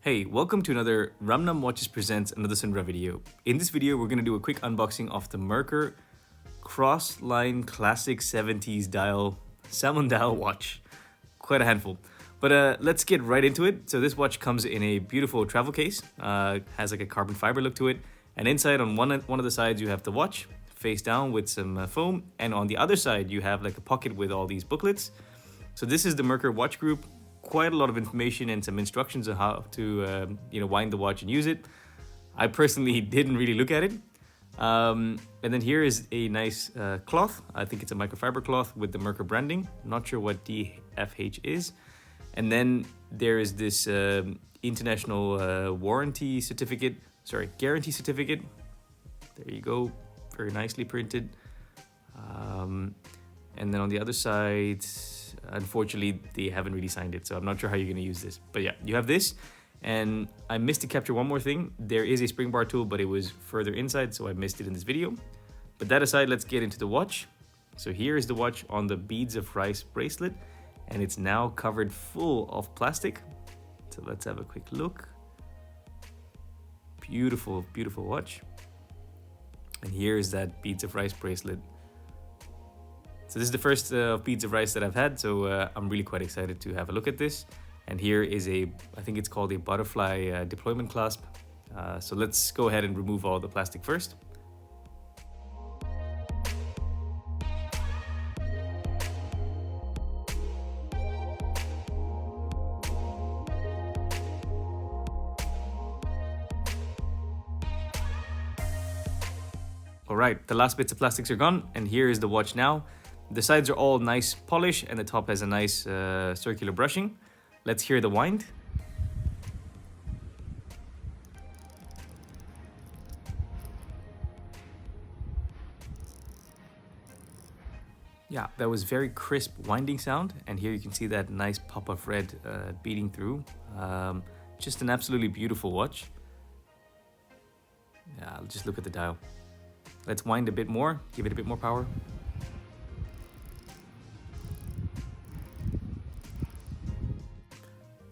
Hey, welcome to another Ramnam Watches Presents Another Sundra video. In this video, we're going to do a quick unboxing of the Merkur Crossline Classic 70s dial Salmon dial watch. Quite a handful. But let's get right into it. So this watch comes in a beautiful travel case, has like a carbon fiber look to it. And inside on one of the sides, you have the watch face down with some foam. And on the other side, you have like a pocket with all these booklets. So this is the Merkur watch group. Quite a lot of information and some instructions on how to wind the watch and use it. I personally didn't really look at it. And then here is a nice cloth. I think it's a microfiber cloth with the Merkur branding. I'm not sure what DFH is. And then there is this international guarantee certificate. There you go, very nicely printed. And then on the other side, unfortunately, they haven't really signed it, so I'm not sure how you're going to use this. But yeah, you have this, and I missed to capture one more thing. There is a spring bar tool, but it was further inside, so I missed it in this video. But that aside, let's get into the watch. So here is the watch on the beads of rice bracelet, and it's now covered full of plastic. So let's have a quick look. Beautiful, beautiful watch. And here is that beads of rice bracelet. So this is the first beads of rice that I've had, so I'm really quite excited to have a look at this. And here is I think it's called a butterfly deployment clasp. So let's go ahead and remove all the plastic first. All right, the last bits of plastics are gone, and here is the watch now. The sides are all nice polish, and the top has a nice circular brushing. Let's hear the wind. Yeah, that was very crisp winding sound, and here you can see that nice pop of red beating through. Just an absolutely beautiful watch. Yeah, just look at the dial. Let's wind a bit more, give it a bit more power.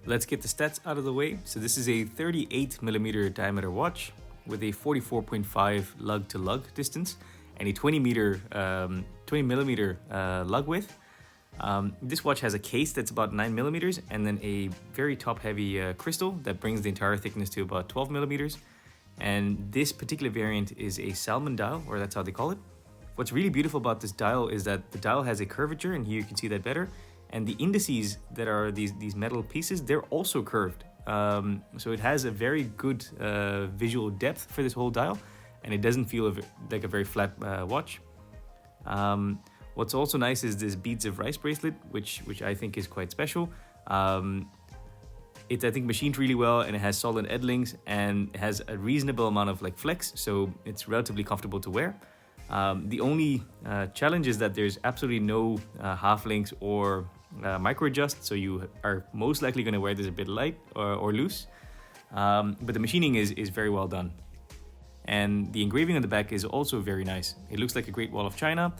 Let's get the stats out of the way. So this is a 38mm diameter watch with a 44.5 lug to lug distance and a 20mm lug width. This watch has a case that's about 9mm and then a very top heavy crystal that brings the entire thickness to about 12mm. And this particular variant is a Salmon dial, or that's how they call it. What's really beautiful about this dial is that the dial has a curvature, and here you can see that better. And the indices that are these metal pieces, they're also curved. So it has a very good visual depth for this whole dial, and it doesn't feel like a very flat watch. What's also nice is this beads of rice bracelet, which I think is quite special. It's, I think, machined really well, and it has solid edge-links and has a reasonable amount of flex, so it's relatively comfortable to wear. The only challenge is that there's absolutely no half links or micro adjust, so you are most likely going to wear this a bit light or loose. But the machining is very well done. And the engraving on the back is also very nice. It looks like a Great Wall of China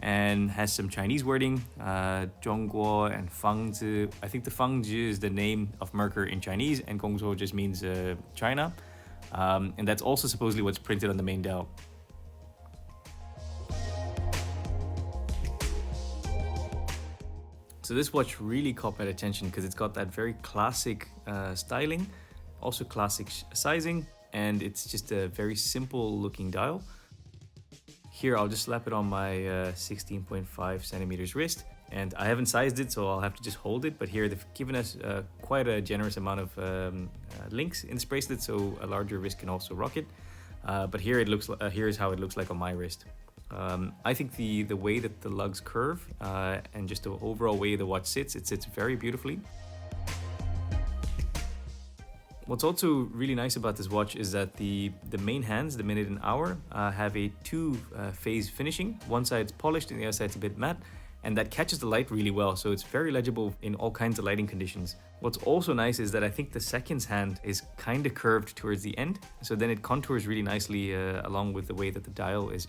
and has some Chinese wording, Zhongguo and Fangzi. I think the Fangzi is the name of Merkur in Chinese, and Gongzhou just means China. And that's also supposedly what's printed on the main dial. So this watch really caught my attention because it's got that very classic styling, also classic sizing, and it's just a very simple looking dial. Here, I'll just slap it on my 16.5 centimeters wrist, and I haven't sized it, so I'll have to just hold it. But here they've given us quite a generous amount of links in this bracelet, so a larger wrist can also rock it. But here here's how it looks like on my wrist. I think the way that the lugs curve and just the overall way the watch sits, it sits very beautifully. What's also really nice about this watch is that the main hands, the minute and hour, have a two-phase finishing. One side's polished and the other side's a bit matte, and that catches the light really well, so it's very legible in all kinds of lighting conditions. What's also nice is that I think the seconds hand is kind of curved towards the end, so then it contours really nicely along with the way that the dial is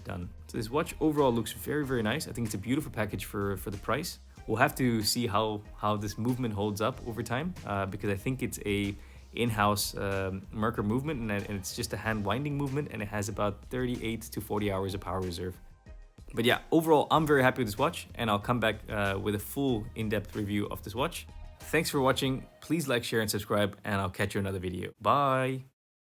done. So this watch overall looks very, very nice. I think it's a beautiful package for the price. We'll have to see how this movement holds up over time, because I think it's a in-house Merkur movement, and it's just a hand winding movement, and it has about 38 to 40 hours of power reserve. But yeah, overall, I'm very happy with this watch, and I'll come back with a full in-depth review of this watch. Thanks for watching. Please like, share, and subscribe, and I'll catch you in another video. Bye!